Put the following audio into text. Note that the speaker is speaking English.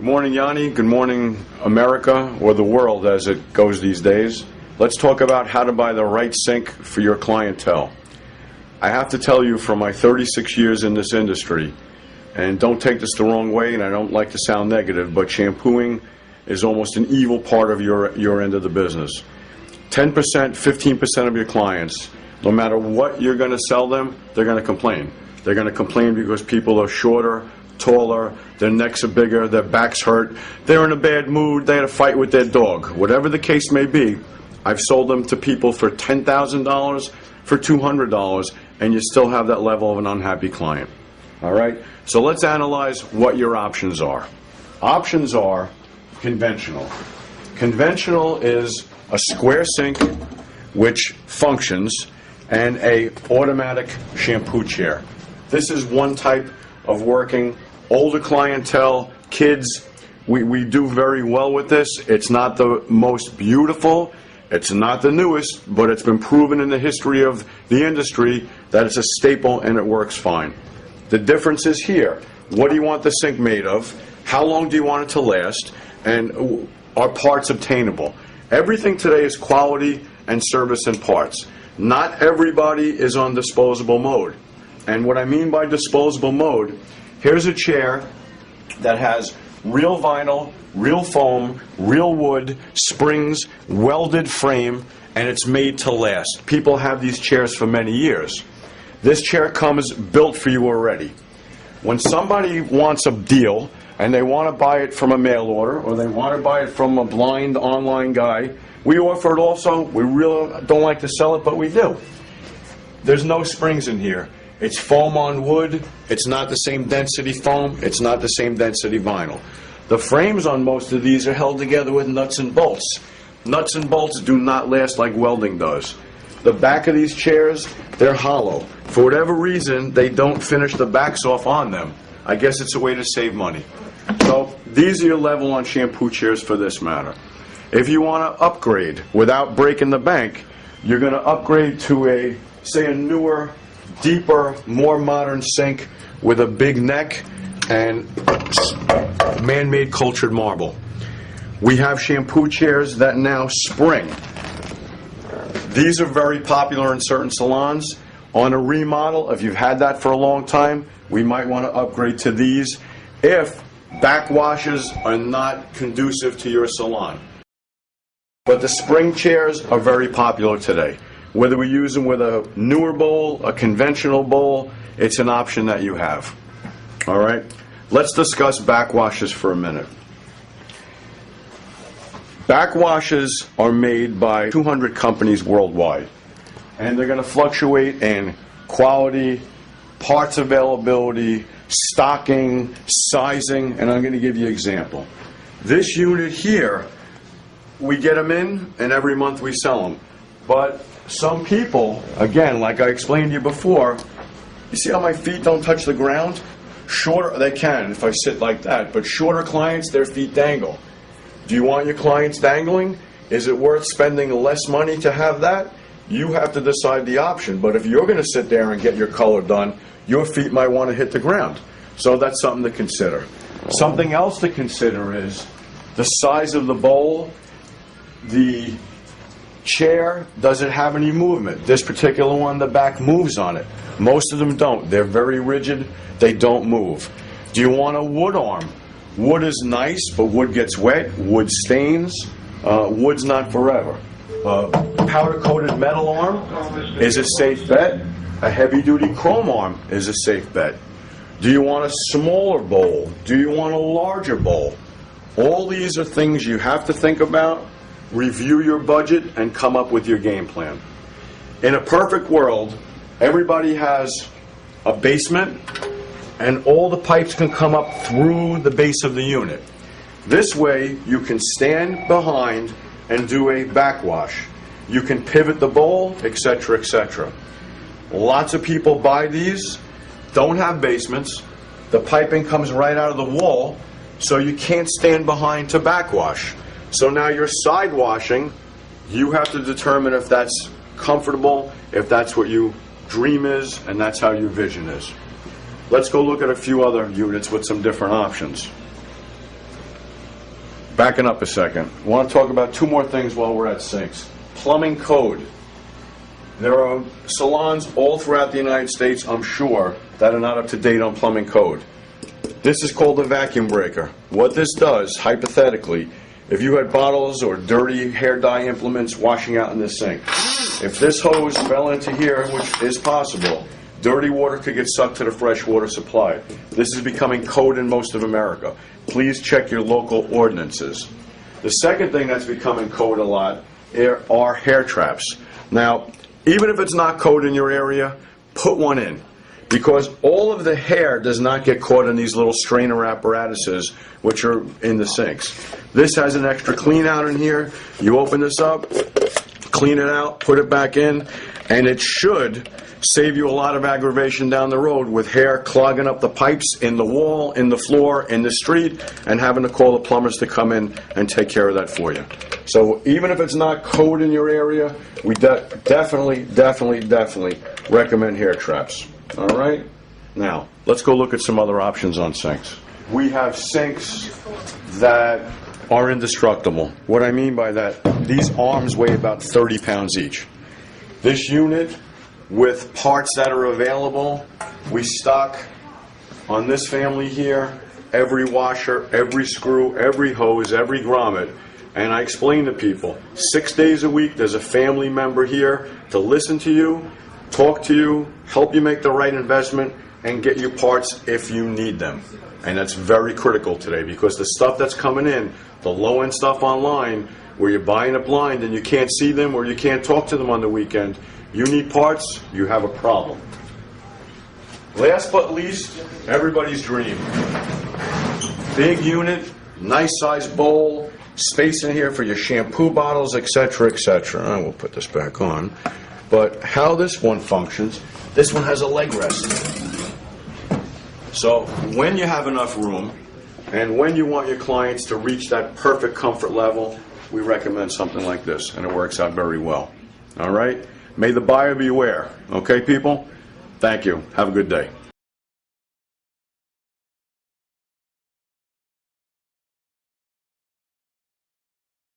Good morning, Yanni. Good morning, America, or the world as it goes these days. Let's talk about how to buy the right sink for your clientele. I have to tell you, from my 36 years in this industry, and don't take this the wrong way, and I don't like to sound negative, but shampooing is almost an evil part of your end of the business. 10%, 15% of your clients, no matter what you're going to sell them, they're going to complain. They're going to complain because people are shorter, taller, their necks are bigger, their backs hurt, they're in a bad mood, they had a fight with their dog. Whatever the case may be, I've sold them to people for $10,000, for $200, and you still have that level of an unhappy client. All right? So let's analyze what your options are. Options are conventional. Conventional is a square sink which functions and a automatic shampoo chair. This is one type of working. Older clientele, kids, we do very well with this. It's not the most beautiful, it's not the newest, but it's been proven in the history of the industry that it's a staple and it works fine. The difference is here. What do you want the sink made of? How long do you want it to last? And are parts obtainable? Everything today is quality and service and parts. Not everybody is on disposable mode. And what I mean by disposable mode, here's a chair that has real vinyl, real foam, real wood, springs, welded frame, and it's made to last. People have these chairs for many years. This chair comes built for you already. When somebody wants a deal and they want to buy it from a mail order or they want to buy it from a blind online guy, we offer it also. We really don't like to sell it, but we do. There's no springs in here. It's foam on wood. It's not the same density foam. It's not the same density vinyl. The frames on most of these are held together with nuts and bolts. Nuts and bolts do not last like welding does. The back of these chairs, they're hollow. For whatever reason, they don't finish the backs off on them. I guess it's a way to save money. So these are your level on shampoo chairs for this matter. If you want to upgrade without breaking the bank, you're going to upgrade to a, say, a newer, deeper, more modern sink with a big neck and man-made cultured marble. We have shampoo chairs that now spring. These are very popular in certain salons. On a remodel, if you've had that for a long time, we might want to upgrade to these if backwashes are not conducive to your salon. But the spring chairs are very popular today. Whether we use them with a newer bowl, a conventional bowl, it's an option that you have. All right? Let's discuss backwashes for a minute. Backwashes are made by 200 companies worldwide, and they're going to fluctuate in quality, parts availability, stocking, sizing, and I'm going to give you an example. This unit here, we get them in, and every month we sell them. But some people, again, like I explained to you before, you see how my feet don't touch the ground? Shorter, they can if I sit like that, but shorter clients, their feet dangle. Do you want your clients dangling? Is it worth spending less money to have that? You have to decide the option, but if you're going to sit there and get your color done, your feet might want to hit the ground. So that's something to consider. Something else to consider is the size of the bowl. The chair, does it have any movement? This particular one, the back moves on it. Most of them don't. They're very rigid. They don't move. Do you want a wood arm? Wood is nice, but wood gets wet. Wood stains. Wood's not forever. Powder-coated metal arm is a safe bet. A heavy-duty chrome arm is a safe bet. Do you want a smaller bowl? Do you want a larger bowl? All these are things you have to think about. Review your budget and come up with your game plan. In a perfect world, everybody has a basement and all the pipes can come up through the base of the unit. This way you can stand behind and do a backwash. You can pivot the bowl, etc., etc. Lots of people buy these, don't have basements. The piping comes right out of the wall, so you can't stand behind to backwash. So now you're side washing. You have to determine if that's comfortable, if that's what your dream is, and that's how your vision is. Let's go look at a few other units with some different options. backing up a second. I want to talk about two more things while we're at sinks. Plumbing code. There are salons all throughout the United States, I'm sure, that are not up to date on plumbing code. This is called a vacuum breaker. What this does, hypothetically, if you had bottles or dirty hair dye implements washing out in this sink, if this hose fell into here, which is possible, dirty water could get sucked to the fresh water supply. This is becoming code in most of America. Please check your local ordinances. The second thing that's becoming code a lot are hair traps. Now, even if it's not code in your area, put one in, because all of the hair does not get caught in these little strainer apparatuses which are in the sinks. This has an extra clean out in here. You open this up, clean it out, put it back in, and it should save you a lot of aggravation down the road with hair clogging up the pipes in the wall, in the floor, in the street, and having to call the plumbers to come in and take care of that for you. So even if it's not code in your area, we definitely recommend hair traps. All right? Now, let's go look at some other options on sinks. We have sinks that are indestructible. What I mean by that, these arms weigh about 30 pounds each. This unit, with parts that are available, we stock on this family here every washer, every screw, every hose, every grommet. And I explain to people, 6 days a week there's a family member here to listen to you, talk to you, help you make the right investment, and get you parts if you need them. And that's very critical today, because the stuff that's coming in, the low-end stuff online, where you're buying it blind and you can't see them or you can't talk to them on the weekend, you need parts, you have a problem. Last but least, everybody's dream. Big unit, nice sized bowl, space in here for your shampoo bottles, etc., etc. We'll put this back on. But how this one functions, this one has a leg rest. So when you have enough room and when you want your clients to reach that perfect comfort level, we recommend something like this, and it works out very well. All right? May the buyer beware. Okay, people? Thank you. Have a good day.